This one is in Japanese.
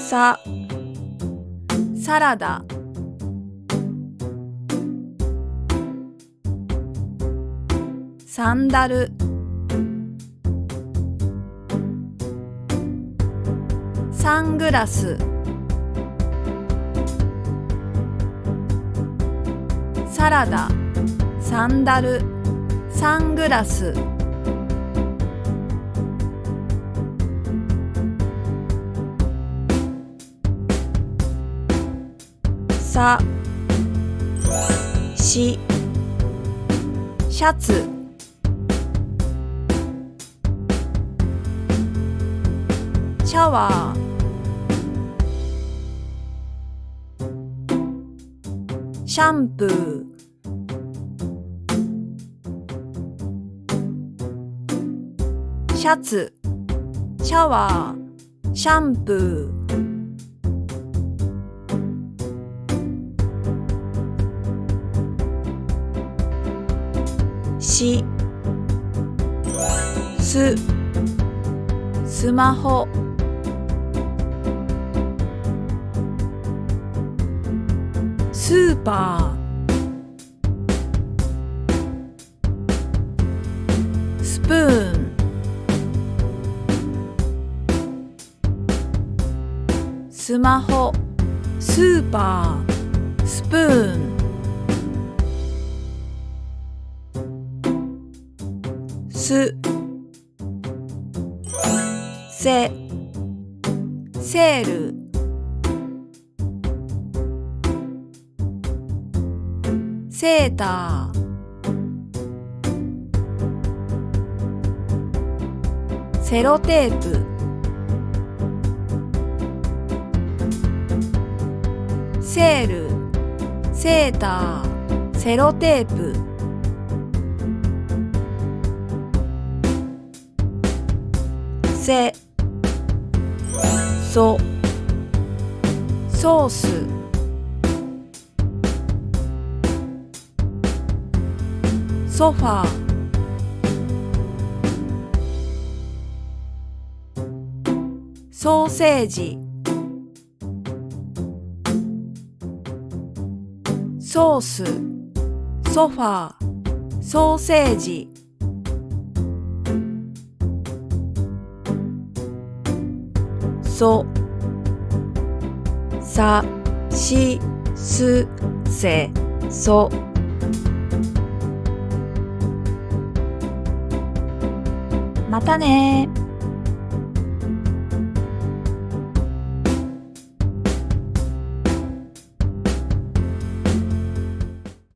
サラダ。サンダル。サングラス。サラダ、サンダル、サングラス。シャツ。シャワー。シャンプー。シャツ、シャワー、シャンプー。スマホ。スーパー。スプーン。スマホ、スーパー、スプーン。セール。セーター。セロテープ。セール、セーター、セロテープ。ソース。ソファー。ソーセージ。ソース、ソファー、ソーセージ。さしすせそ。またね。